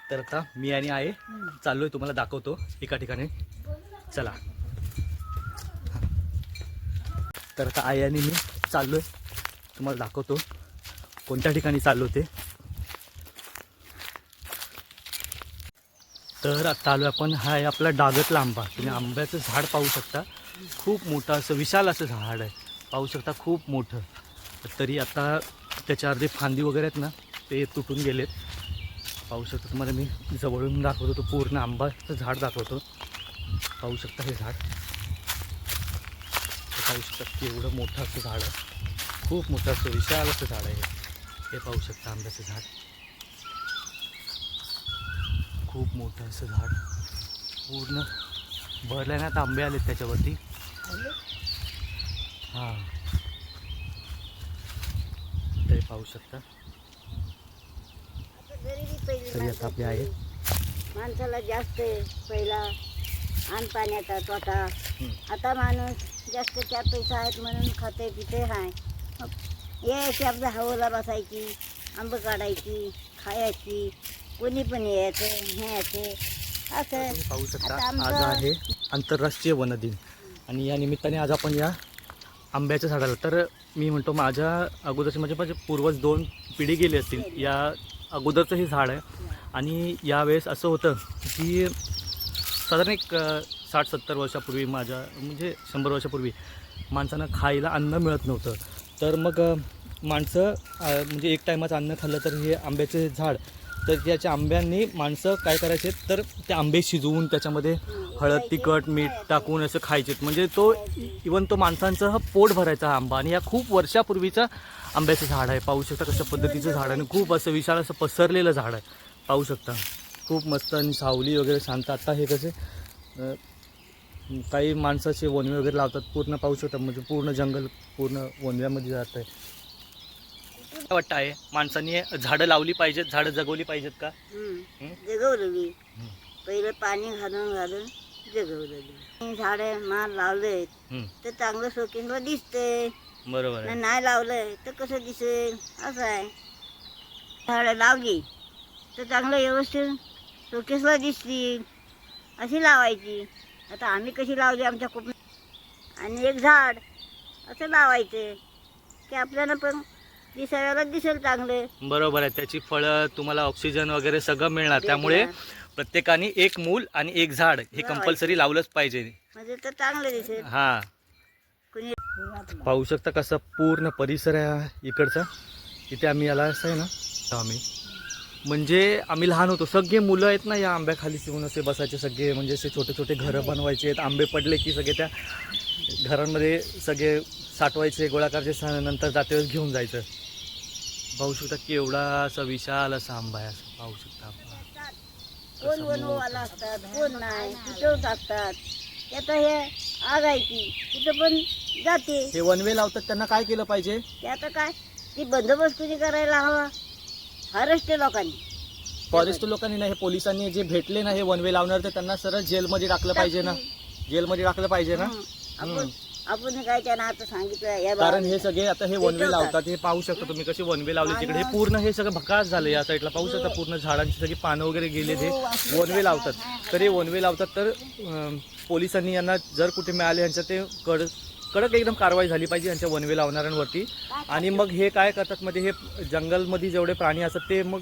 तर आता मी आणि आहे चाललोय, तुम्हाला दाखवतो एका ठिकाणी, चला. तर आता आई आणि मी चाललोय, तुम्हाला दाखवतो कोणत्या ठिकाणी चाललो ते. तर आता आलो आपण, हा आहे आपला डागतला आंबा. तुम्ही आंब्याचं झाड पाहू शकता, खूप मोठं असं विशाल असं झाड आहे, पाहू शकता खूप मोठं. तरी आता त्याच्या अर्धे फांदी वगैरे आहेत ना, ते तुटून गेलेत. पाहू शकता, तुम्हाला मी जवळून दाखवतो, तो पूर्ण आंबाचं झाड दाखवतो. पाहू शकता हे झाड, पाहू शकता केवढं मोठं असं झाड आहे, खूप मोठं असं विशाल असं झाड आहे हे पाहू शकता. आंब्याचं झाड खूप मोठं असं झाड, पूर्ण भरलं ना, आता आंबे आलेत त्याच्यावरती. हां, ते पाहू शकता. तरी आता आपले आहे माणसाला जास्त पहिला अन्न पाण्याचा तोटा. आता माणूस जास्त चार पैसा आहेत म्हणून खाते पिते हाय. यायची आपल्या हवेला बसायची, आंब काढायची, खायची, कोणी पण यायचं न्यायचं असं. पाहू शकता आता आज आमचं- आहे आंतरराष्ट्रीय वन दिन, आणि या निमित्ताने आज आपण या आंब्याच्या झाडाला, तर मी म्हणतो माझ्या अगोदरचे माझे पूर्वज 2 पिढी गेली असतील, या अगोदरचं हे झाड आहे. आणि यावेळेस असं होतं की साधारण एक 60-70 वर्षापूर्वी, माझ्या म्हणजे 100 वर्षापूर्वी माणसांना खायला अन्न मिळत नव्हतं. तर मग माणसं म्हणजे एक टायमाचं अन्न खाल्लं तर हे आंब्याचे झाड, तर त्याच्या आंब्यांनी माणसं काय करायचे, तर ते आंबे शिजवून त्याच्यामध्ये हळद तिखट मीठ टाकून असं खायचे. म्हणजे तो इवन तो माणसांचं पोट भरायचा हा आंबा. आणि या खूप वर्षापूर्वीचा आंब्याचं झाड आहे, पाहू शकता कशा पद्धतीचं झाड आहे, आणि खूप असं विशाल असं पसरलेलं झाड आहे, पाहू शकता. खूप मस्त आणि सावली वगैरे शांत. आता हे कसे काही माणसाचे वनवे वगैरे लावतात, पूर्ण पाहू शकता, म्हणजे पूर्ण जंगल पूर्ण वनव्यामध्ये जात आहे. काय वाटतं आहे, माणसांनी झाडं लावली पाहिजेत, झाडं जगवली पाहिजेत का? जगवलेली पहिलं पाणी घालून घालून जगवलेली झाडं माल लावले तर चांगलं शोकेसला दिसते. बरोबर आहे. नाही लावलंय तर कसं दिसेल, असं आहे. झाडं लावली तर चांगलं व्यवस्थित शोकेसला दिसतील अशी लावायची. आता आम्ही कशी लावली आमच्या कोपऱ्यात, आणि एक झाड असं लावायचं की आपल्याला पण दिसायला दिसेल चांगले. बरोबर आहे, त्याची फळं तुम्हाला ऑक्सिजन वगैरे सगळं मिळणार. त्यामुळे प्रत्येकाने एक मूल आणि एक झाड हे कंपल्सरी लावलंच पाहिजे, म्हणजे तर चांगलं दिसेल. हां. कुणी पाहू शकता कसा पूर्ण परिसर आहे इकडचा. इथे आम्ही याला असं आहे ना, आम्ही म्हणजे आम्ही लहान होतो, सगळे मुलं आहेत ना या आंब्याखाली येऊन असे बसायचे सगळे, म्हणजे असे छोटे छोटे घरं बनवायचे आहेत. आंबे पडले की सगळे त्या घरांमध्ये सगळे साठवायचे, गोळा करायचे, नंतर जातेवेळेस घेऊन जायचं. पाहू शकता केवढा असा विशाल असा आंबा आहे, असं पाहू शकता आपण. कोण वनवाला असतात, कोण नाही, कुठं टाकतात. आता हे आगायची कुठं पण जाते. हे वनवे लावतात त्यांना काय केलं पाहिजे? ते आता काय ती बंदोबस्त कुणी करायला हवा, फॉरेस्ट लोकांनी. फॉरेस्ट लोकांनी नाही, हे पोलिसांनी जे भेटले ना हे वनवे लावणार, तर त्यांना सरळ जेलमध्ये टाकलं पाहिजे ना, जेलमध्ये टाकलं पाहिजे ना. आपण काय त्यांना आता सांगितलं या कारण हे सगळे आता हे वनवे लावतात, हे पाहू शकता तुम्ही कसे वनवे लावले तिकडे. हे पूर्ण हे सगळं भकास झालं या साईडला, पाहू शकता पूर्ण झाडांची सगळी पानं वगैरे गेले. हे वनवे लावतात, तर हे वनवे लावतात, तर पोलिसांनी यांना जर कुठे मिळाले यांच्या ते कडक एकदम कारवाई झाली पाहिजे यांच्या वनवे लावणाऱ्यांवरती. आणि मग हे काय करतात, मध्ये हे जंगलमध्ये जेवढे प्राणी असतात ते मग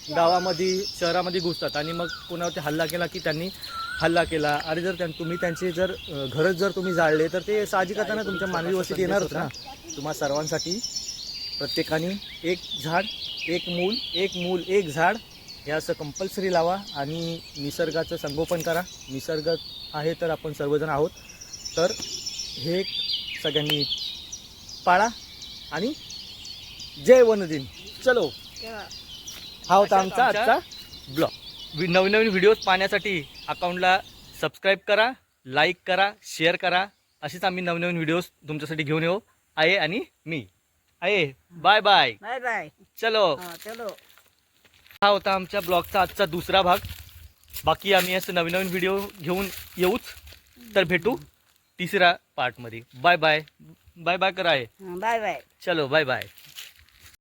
गावामध्ये शहरामध्ये घुसतात, आणि मग कोणावरती हल्ला केला की त्यांनी हल्ला केला. अरे जर तुम्ही त्यांचे जर घरच जर तुम्ही जाळले तर ते साहजिकच ना तुमच्या मानवी वस्तीत येणारच ना. तुम्हा सर्वांसाठी प्रत्येकाने एक झाड एक मूल एक झाड हे असं कंपल्सरी लावा, आणि निसर्गाचं संगोपन करा. निसर्ग आहे तर आपण सर्वजण आहोत, तर हे सगळ्यांनी पाळा. आणि जय वन दिन. चलो, हा होता आमचा आजचा ब्लॉग. नवीन नवीन व्हिडिओज पाहण्यासाठी अकाउंटला सबस्क्राईब करा, लाईक करा, शेअर करा. असेच आम्ही नवीन नवीन व्हिडिओज तुमच्यासाठी घेऊन येऊ. आहे आणि मी आहे. Bye bye. Bye bye. चलो. चलो. हा होता आमच्या ब्लॉगचा आजचा दुसरा भाग. बाकी आम्ही असं नवीन नवीन व्हिडिओ घेऊन येऊच, तर भेटू तिसऱ्या पार्टमध्ये. Bye bye. बाय बाय करा आहे. Bye bye. चलो बाय बाय.